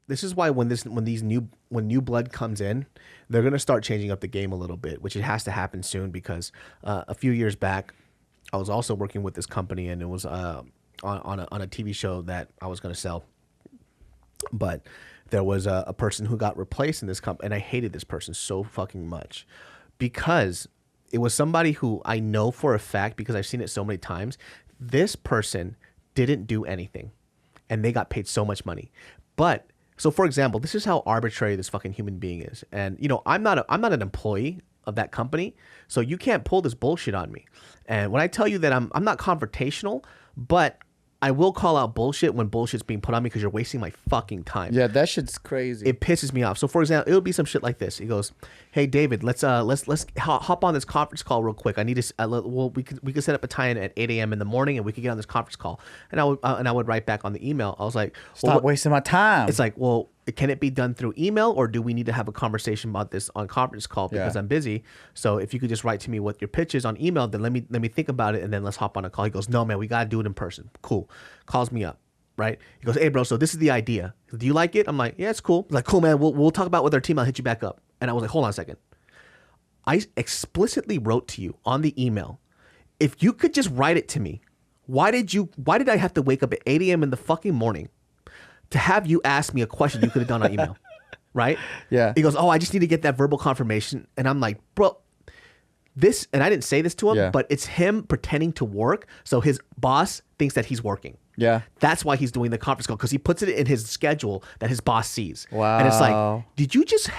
this is why when new blood comes in, they're gonna start changing up the game a little bit, which it has to happen soon because a few years back, I was also working with this company and it was on a TV show that I was gonna sell, but there was a person who got replaced in this company, and I hated this person so fucking much because it was somebody who I know for a fact because I've seen it so many times. This person didn't do anything, and they got paid so much money. But so, for example, this is how arbitrary this fucking human being is. And you know, I'm not an employee of that company, so you can't pull this bullshit on me. And when I tell you that I'm not confrontational, but I will call out bullshit when bullshit's being put on me because you're wasting my fucking time. Yeah, that shit's crazy. It pisses me off. So for example, it would be some shit like this. He goes, "Hey David, let's hop on this conference call real quick. I need to we could set up a tie-in at 8 a.m. in the morning and we could get on this conference call." And I would write back on the email. I was like, "Stop wasting my time." It's like, well, can it be done through email or do we need to have a conversation about this on conference call because I'm busy? So if you could just write to me what your pitch is on email, then let me think about it and then let's hop on a call. He goes, "No, man, we got to do it in person." Cool. Calls me up, right? He goes, "Hey, bro, so this is the idea. Do you like it?" I'm like, "Yeah, it's cool." He's like, "Cool, man. We'll talk about with our team. I'll hit you back up." And I was like, "Hold on a second. I explicitly wrote to you on the email, if you could just write it to me, why did I have to wake up at 8 a.m. in the fucking morning to have you ask me a question you could have done on email?" Right? Yeah. He goes, "Oh, I just need to get that verbal confirmation." And I'm like, "Bro, this," and I didn't say this to him, but it's him pretending to work. So his boss thinks that he's working. Yeah. That's why he's doing the conference call, because he puts it in his schedule that his boss sees. Wow. And it's like, did you just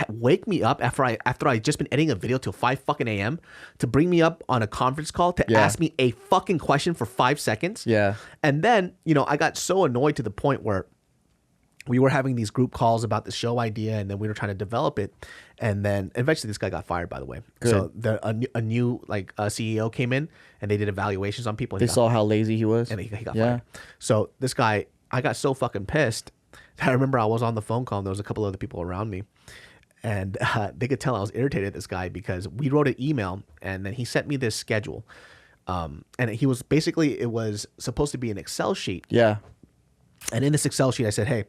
wake me up after I just been editing a video till 5 fucking a.m. to bring me up on a conference call to ask me a fucking question for 5 seconds? Yeah. And then, you know, I got so annoyed to the point where we were having these group calls about the show idea, and then we were trying to develop it. And then eventually this guy got fired, by the way. Good. So a new CEO came in, and they did evaluations on people. They saw how lazy he was. And he got fired. So this guy, I got so fucking pissed. I remember I was on the phone call, and there was a couple other people around me. And they could tell I was irritated at this guy because we wrote an email, and then he sent me this schedule. And he was basically, it was supposed to be an Excel sheet. Yeah. And in this Excel sheet, I said, "Hey,"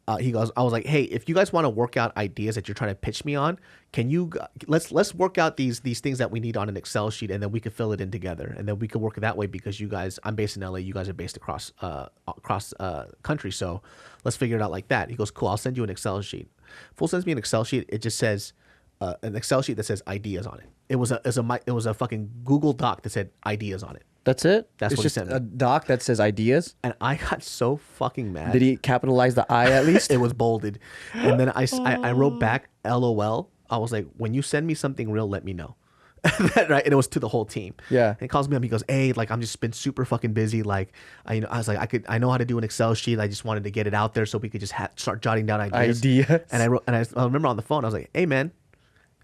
I was like, "Hey, if you guys want to work out ideas that you're trying to pitch me on, can you let's work out these things that we need on an Excel sheet, and then we can fill it in together, and then we can work it that way because you guys, I'm based in LA, you guys are based across country, so let's figure it out like that." He goes, "Cool, I'll send you an Excel sheet." Fool sends me an Excel sheet. It just says an Excel sheet that says ideas on it. It was a fucking Google Doc that said ideas on it. That's it? That's it's what he just sent me. a doc that says ideas? And I got so fucking mad. Did he capitalize the I at least? It was bolded. And then I wrote back, "LOL." I was like, "When you send me something real, let me know." Right? And it was to the whole team. Yeah. And he calls me up. He goes, "Hey, like, I'm just been super fucking busy. Like, I was like, I know how to do an Excel sheet. I just wanted to get it out there so we could just start jotting down ideas." And I remember on the phone, I was like, "Hey, man,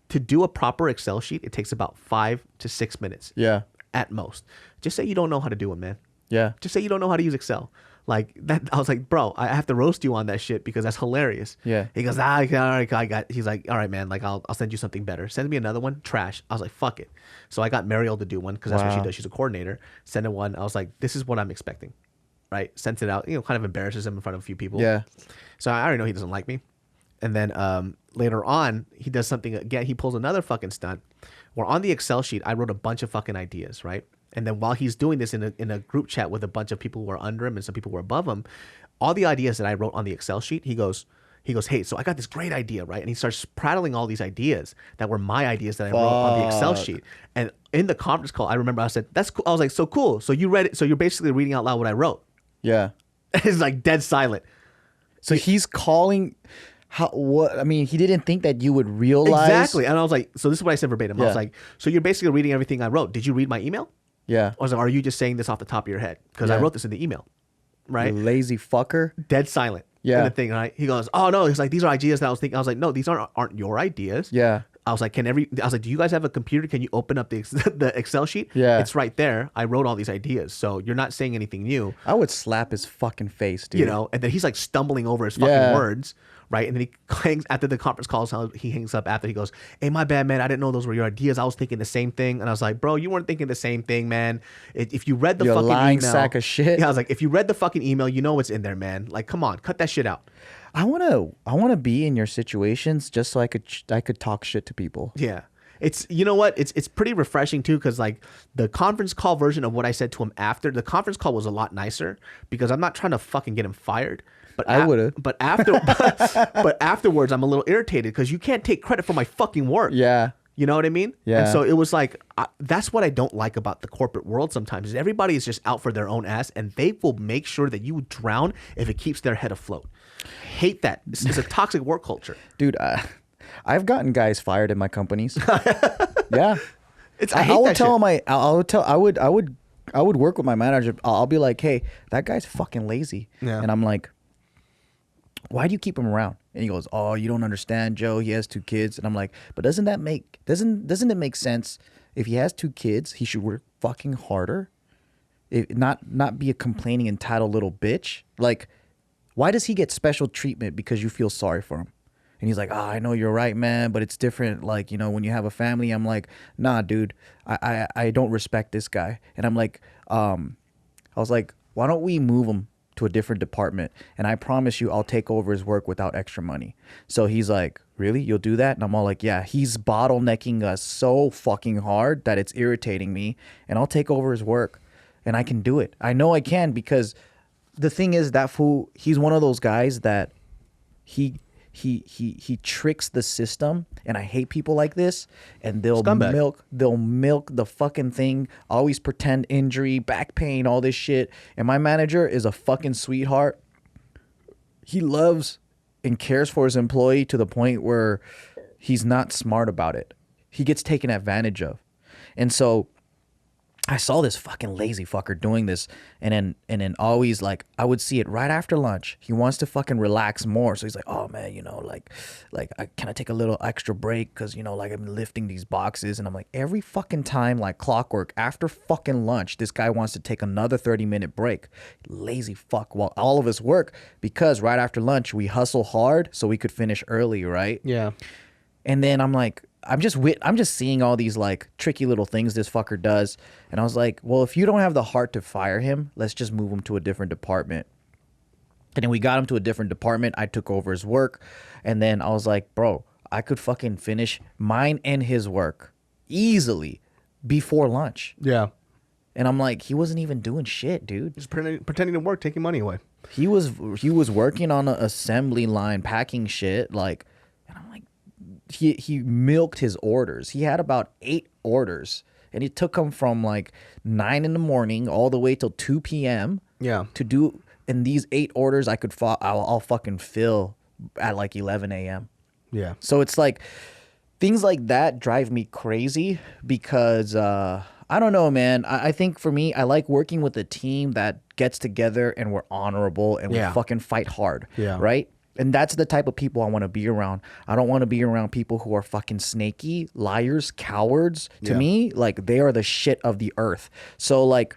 to do a proper Excel sheet, it takes about 5 to 6 minutes. Yeah. At most. Just say you don't know how to do it, man. Yeah. Just say you don't know how to use Excel." Like that, I was like, "Bro, I have to roast you on that shit because that's hilarious." Yeah. He goes, "All right, he's like, "All right, man, like I'll send you something better. Send me another one." Trash. I was like, "Fuck it." So I got Mariel to do one because that's what she does. She's a coordinator. Send her one. I was like, "This is what I'm expecting." Right? Sent it out, you know, kind of embarrasses him in front of a few people. Yeah. So I already know he doesn't like me. And then later on, he does something again. He pulls another fucking stunt. Where on the Excel sheet, I wrote a bunch of fucking ideas, right? And then while he's doing this in a group chat with a bunch of people who are under him and some people who are above him, all the ideas that I wrote on the Excel sheet, he goes, "Hey, so I got this great idea, right?" And he starts prattling all these ideas that were my ideas that I wrote on the Excel sheet. And in the conference call, I remember I said, "That's cool." I was like, "So cool. So you read it. So you're basically reading out loud what I wrote." Yeah. It's like dead silent. So he's calling... What? I mean, he didn't think that you would realize. Exactly. And I was like, so this is what I said verbatim. I was like, "So you're basically reading everything I wrote. Did you read my email?" Yeah. I was like, "Are you just saying this off the top of your head? Because I wrote this in the email." Right? You lazy fucker. Dead silent. Yeah. In the thing, right? He goes, "Oh no." He's like, "These are ideas that I was thinking." I was like, "No, these aren't your ideas." Yeah. I was like, "Do you guys have a computer? Can you open up the Excel sheet?" Yeah. It's right there. I wrote all these ideas. So you're not saying anything new. I would slap his fucking face, dude. You know, and then he's like stumbling over his fucking words. Right. And then he hangs after the conference calls. He hangs up after. He goes, "Hey, my bad, man. I didn't know those were your ideas. I was thinking the same thing." And I was like, "Bro, you weren't thinking the same thing, man. If you read the You're fucking lying email, sack of shit." Yeah, I was like, "If you read the fucking email, you know what's in there, man. Like, come on, cut that shit out." I wanna be in your situations just so I could talk shit to people. Yeah. It's, you know what? It's pretty refreshing too, because like the conference call version of what I said to him after the conference call was a lot nicer, because I'm not trying to fucking get him fired. But I would've. But but afterwards, I'm a little irritated because you can't take credit for my fucking work. Yeah. You know what I mean? Yeah. And so it was like, that's what I don't like about the corporate world sometimes, is everybody is just out for their own ass, and they will make sure that you drown if it keeps their head afloat. Hate that. It's a toxic work culture. Dude, I've gotten guys fired in my companies. Yeah. I hate that shit. I would work with my manager. I'll be like, hey, that guy's fucking lazy. Yeah. And I'm like, why do you keep him around? And he goes, oh, you don't understand, Joe. He has 2 kids. And I'm like, but doesn't it make sense? If he has 2 kids, he should work fucking harder. Not be a complaining, entitled little bitch. Like, why does he get special treatment because you feel sorry for him? And he's like, oh, I know you're right, man, but it's different. Like, you know, when you have a family, I'm like, nah, dude, I don't respect this guy. And I'm like, I was like, why don't we move him to a different department? And I promise you, I'll take over his work without extra money. So he's like, really? You'll do that? And I'm all like, yeah, he's bottlenecking us so fucking hard that it's irritating me, and I'll take over his work, and I can do it. I know I can, because the thing is, that fool, he's one of those guys that he tricks the system, and I hate people like this. And they'll milk the fucking thing, always pretend injury, back pain, all this shit. And my manager is a fucking sweetheart. He loves and cares for his employee to the point where he's not smart about it. He gets taken advantage of. And so I saw this fucking lazy fucker doing this, and then always, like, I would see it right after lunch. He wants to fucking relax more, so he's like, "Oh man, you know, like, can I take a little extra break? Cause, you know, like, I'm lifting these boxes." And I'm like, every fucking time, like clockwork, after fucking lunch, this guy wants to take another 30-minute break. Lazy fuck. While all of us work, because right after lunch we hustle hard so we could finish early, right? Yeah. And then I'm like, I'm just seeing all these like tricky little things this fucker does. And I was like, well, if you don't have the heart to fire him, let's just move him to a different department. And then we got him to a different department. I took over his work. And then I was like, bro, I could fucking finish mine and his work easily before lunch. Yeah. And I'm like, he wasn't even doing shit, dude. Just pretending to work, taking money away. He was working on an assembly line, packing shit, like, and I'm like, he milked his orders. He had about 8 orders, and it took him from like 9 in the morning all the way till 2 p.m. Yeah. To do, and these 8 orders I'll fucking fill at like 11 a.m. Yeah. So it's like things like that drive me crazy, because I don't know, man. I think for me, I like working with a team that gets together and we're honorable and we fucking fight hard. Yeah. Right? And that's the type of people I want to be around. I don't want to be around people who are fucking snaky, liars, cowards. To me, like, they are the shit of the earth. So, like,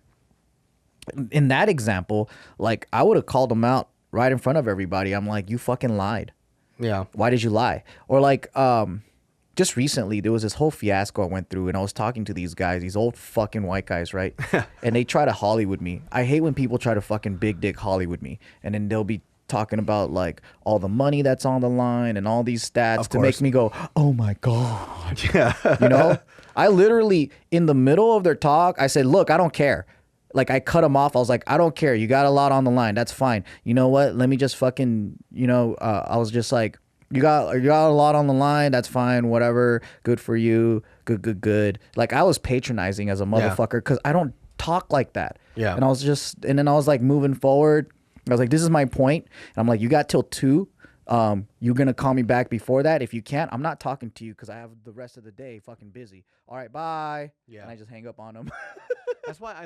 in that example, like, I would have called them out right in front of everybody. I'm like, you fucking lied. Yeah. Why did you lie? Or like, just recently, there was this whole fiasco I went through, and I was talking to these guys, these old fucking white guys, right? And they try to Hollywood me. I hate when people try to fucking big dick Hollywood me. And then they'll be talking about like all the money that's on the line and all these stats to make me go, oh my God. Yeah. You know, I literally, in the middle of their talk, I said, look, I don't care. Like, I cut them off. I was like, I don't care. You got a lot on the line. That's fine. You know what? Let me just fucking, you know, I was just like, you got a lot on the line. That's fine. Whatever. Good for you. Good. Like, I was patronizing as a motherfucker because I don't talk like that. Yeah. And then I was like moving forward. I was like, this is my point. And I'm like, you got till 2. You're going to call me back before that. If you can't, I'm not talking to you because I have the rest of the day fucking busy. All right, bye. Yeah. And I just hang up on them. That's why I like